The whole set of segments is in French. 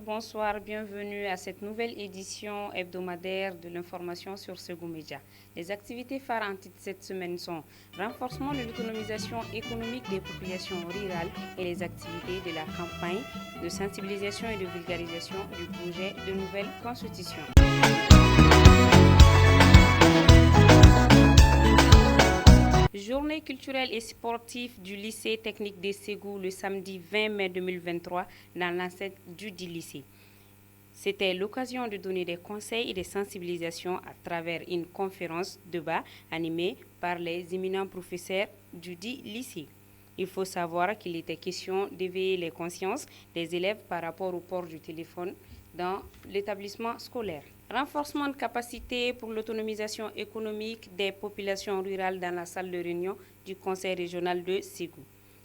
bonsoir, bienvenue à cette nouvelle édition hebdomadaire de l'information sur Ségou Média. Les activités phares en titre cette semaine sont renforcement de l'autonomisation économique des populations rurales et les activités de la campagne de sensibilisation et de vulgarisation du projet de nouvelle constitution. Journée culturelle et sportive du lycée technique de Ségou le samedi 20 mai 2023 dans l'enceinte du lycée. C'était l'occasion de donner des conseils et des sensibilisations à travers une conférence débat animée par les éminents professeurs du dit lycée. Il faut savoir qu'il était question d'éveiller les consciences des élèves par rapport au port du téléphone dans l'établissement scolaire. Renforcement de capacité pour l'autonomisation économique des populations rurales dans la salle de réunion du Conseil régional de Ségou.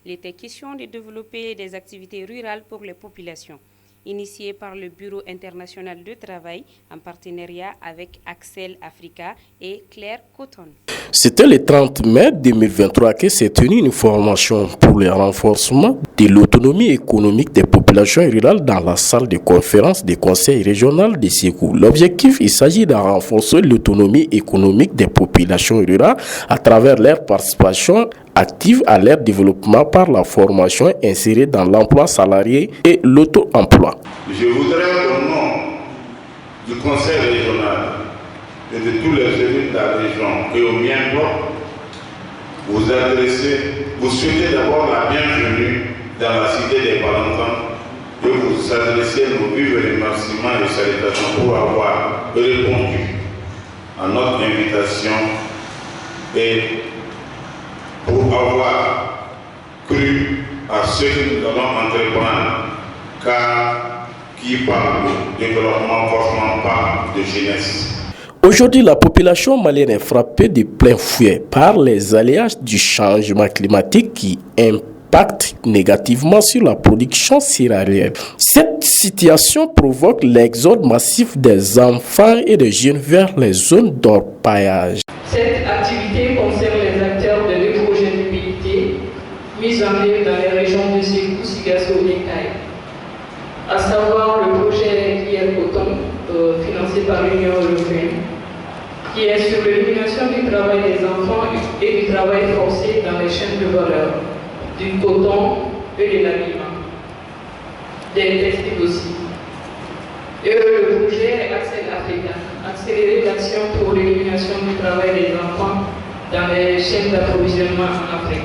Il était question de développer des activités rurales pour les populations, initiées par le Bureau international de travail en partenariat avec Axel Africa et Claire Coton. C'était le 30 mai 2023 que s'est tenue une formation pour le renforcement de l'autonomie économique des populations rurales dans la salle de conférence du Conseil régional de Ségou. L'objectif, il s'agit de renforcer l'autonomie économique des populations rurales à travers leur participation active à leur développement par la formation insérée dans l'emploi salarié et l'auto-emploi. Je voudrais au nom du Conseil régional et de tous les élus de la région et au mien propre, vous souhaiter d'abord la bienvenue dans la cité des Valentins et vous adresser nos vifs remerciements et salutations pour avoir répondu à notre invitation et pour avoir cru à ce que nous allons entreprendre, car qui parle de développement forcément parle de jeunesse. Aujourd'hui, la population malienne est frappée de plein fouet par les aléas du changement climatique qui impactent négativement sur la production céréalière. Cette situation provoque l'exode massif des enfants et des jeunes vers les zones d'orpaillage. Cette activité concerne les acteurs de deux projets de mobilité mis en œuvre dans les régions de Ségou, Sigasso et Kaye, à savoir le projet Claire Coton, financé par l'Union européenne, qui est sur l'élimination du travail des enfants et du travail forcé dans les chaînes de valeur, du coton et de l'habillement, des textiles aussi. Et le projet Axel Africa, accélérer l'action pour l'élimination du travail des enfants dans les chaînes d'approvisionnement en Afrique.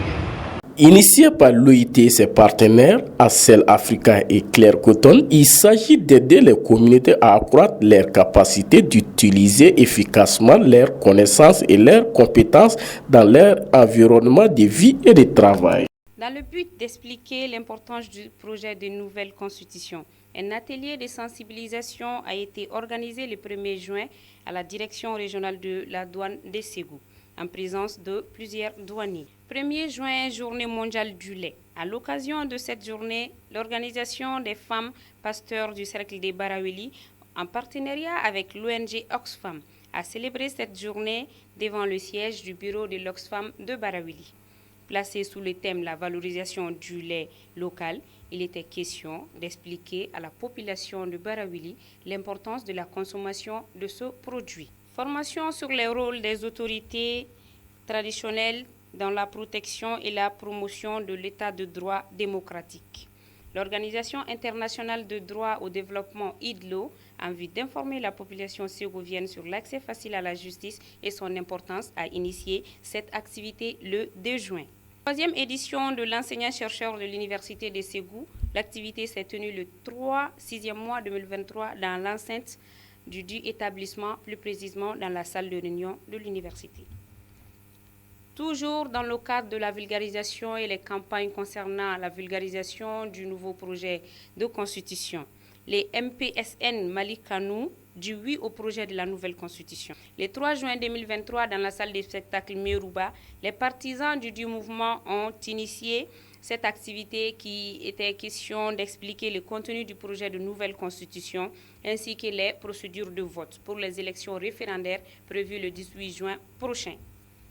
Initié par l'OIT et ses partenaires, Axel Africa et Claire Coton, il s'agit d'aider les communautés à accroître leur capacité d'utiliser efficacement leurs connaissances et leurs compétences dans leur environnement de vie et de travail. Dans le but d'expliquer l'importance du projet de nouvelle constitution, un atelier de sensibilisation a été organisé le 1er juin à la direction régionale de la douane de Ségou, en présence de plusieurs douaniers. 1er juin, journée mondiale du lait. À l'occasion de cette journée, l'organisation des femmes pasteurs du cercle des Baraweli, en partenariat avec l'ONG Oxfam, a célébré cette journée devant le siège du bureau de l'Oxfam de Baraweli. Placé sous le thème la valorisation du lait local, il était question d'expliquer à la population de Baraweli l'importance de la consommation de ce produit. Formation sur les rôles des autorités traditionnelles dans la protection et la promotion de l'état de droit démocratique. L'Organisation internationale de droit au développement IDLO a envie d'informer la population ségovienne sur l'accès facile à la justice et son importance à initier cette activité le 2 juin. Troisième édition de l'enseignant-chercheur de l'Université de Ségou. L'activité s'est tenue le 6e mois 2023 dans l'enceinte du dit établissement, plus précisément dans la salle de réunion de l'université. Toujours dans le cadre de la vulgarisation et les campagnes concernant la vulgarisation du nouveau projet de constitution, les MPSN Malikanou du oui au projet de la nouvelle constitution. Le 3 juin 2023, dans la salle de spectacle Merouba, les partisans du mouvement ont initié cette activité qui était question d'expliquer le contenu du projet de nouvelle constitution ainsi que les procédures de vote pour les élections référendaires prévues le 18 juin prochain.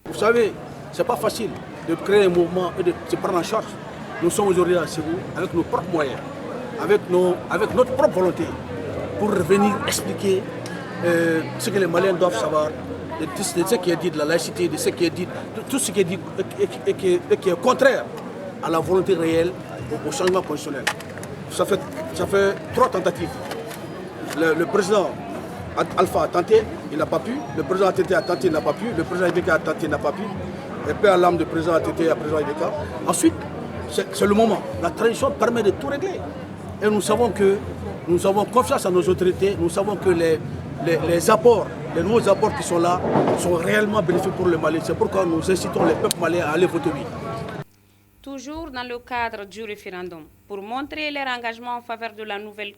Vous savez, ce n'est pas facile de créer un mouvement et de se prendre en charge. Nous sommes aujourd'hui à Ségou avec nos propres moyens. avec notre propre volonté pour venir expliquer ce que les Maliens doivent savoir, de ce qui est dit de la laïcité, de ce qui est dit, tout ce qui est dit et qui est contraire à la volonté réelle, au changement constitutionnel. Ça fait 3 tentatives. Le président Alpha a tenté, il n'a pas pu. Le président ATT a tenté, il n'a pas pu. Le président Ibeka a tenté, il n'a pas pu. Et puis à l'âme du président ATT et à président Ibeka. Ensuite, c'est le moment. La transition permet de tout régler. Et nous avons confiance à nos autorités. Nous savons que les apports, les nouveaux apports qui sont là, sont réellement bénéfiques pour le Mali. C'est pourquoi nous incitons les peuples maliens à aller voter oui. Toujours dans le cadre du référendum, pour montrer leur engagement en faveur de la nouvelle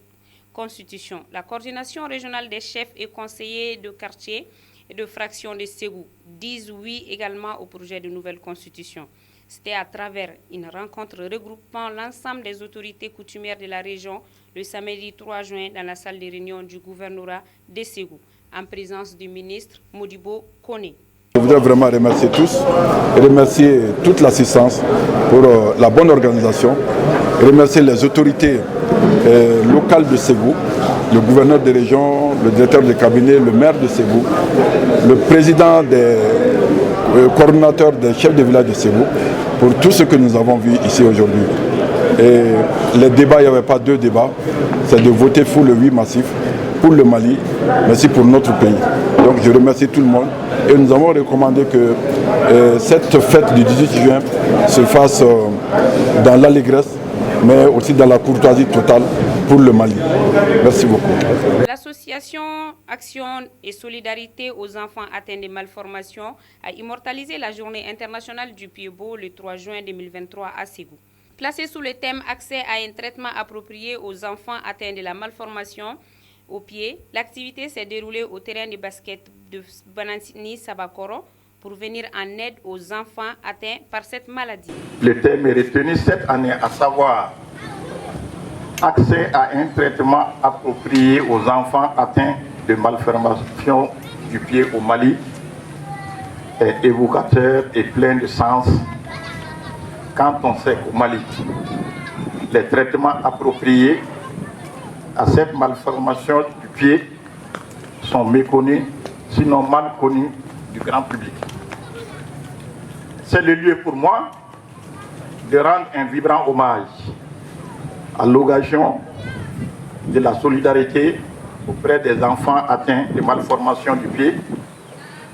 constitution, la coordination régionale des chefs et conseillers de quartier et de fraction de Ségou disent oui également au projet de nouvelle constitution. C'était à travers une rencontre regroupant l'ensemble des autorités coutumières de la région le samedi 3 juin dans la salle de réunion du gouvernorat de Ségou, en présence du ministre Modibo Koné. Je voudrais vraiment remercier tous et remercier toute l'assistance pour la bonne organisation, remercier les autorités locales de Ségou, le gouverneur de région, le directeur de cabinet, le maire de Ségou, le président des coordonnateurs des chefs de village de Ségou, pour tout ce que nous avons vu ici aujourd'hui. Et les débats, il n'y avait pas 2 débats, c'est de voter pour le oui massif, pour le Mali, mais aussi pour notre pays. Donc je remercie tout le monde et nous avons recommandé que cette fête du 18 juin se fasse dans l'allégresse, mais aussi dans la courtoisie totale pour le Mali. Merci beaucoup. L'association Action et Solidarité aux enfants atteints de malformations a immortalisé la journée internationale du pied beau le 3 juin 2023 à Ségou. Placée sous le thème Accès à un traitement approprié aux enfants atteints de la malformation au pied, l'activité s'est déroulée au terrain de basket de Banantini Sabakoro pour venir en aide aux enfants atteints par cette maladie. Le thème est retenu cette année, à savoir accès à un traitement approprié aux enfants atteints de malformation du pied au Mali, est évocateur et plein de sens quand on sait qu'au Mali, les traitements appropriés à cette malformation du pied sont méconnus, sinon mal connus du grand public. C'est le lieu pour moi de rendre un vibrant hommage à l'occasion de la solidarité auprès des enfants atteints de malformation du pied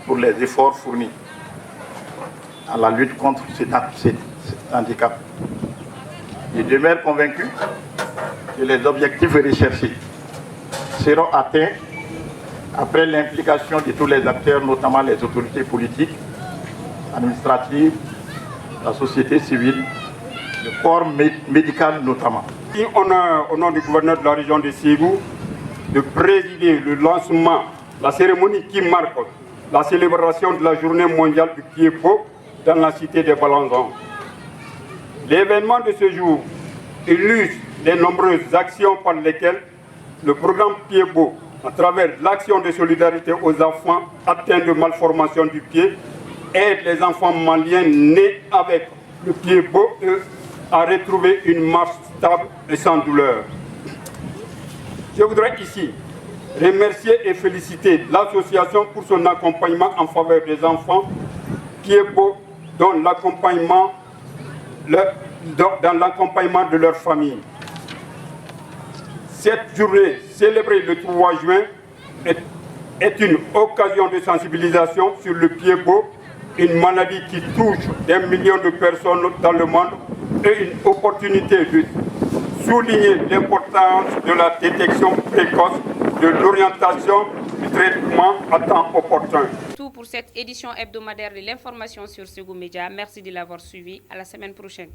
pour les efforts fournis à la lutte contre cet handicap. Je demeure convaincu que les objectifs recherchés seront atteints après l'implication de tous les acteurs, notamment les autorités politiques, administratives, la société civile, le corps médical notamment. Et on a, au nom du gouverneur de la région de Ségou, de présider le lancement, la cérémonie qui marque la célébration de la journée mondiale du pied beau dans la cité des Balanzans. L'événement de ce jour illustre les nombreuses actions par lesquelles le programme Pied beau, à travers l'action de solidarité aux enfants atteints de malformation du pied, aide les enfants maliens nés avec le pied beau à retrouver une marche stable et sans douleur. Je voudrais ici remercier et féliciter l'association pour son accompagnement en faveur des enfants pied beau dans l'accompagnement de leur famille. Cette journée célébrée le 3 juin est une occasion de sensibilisation sur le pied beau, une maladie qui touche des millions de personnes dans le monde et une opportunité de souligner l'importance de la détection précoce, de l'orientation du traitement à temps opportun. Tout pour cette édition hebdomadaire de l'information sur Ségou Média. Merci de l'avoir suivi. À la semaine prochaine.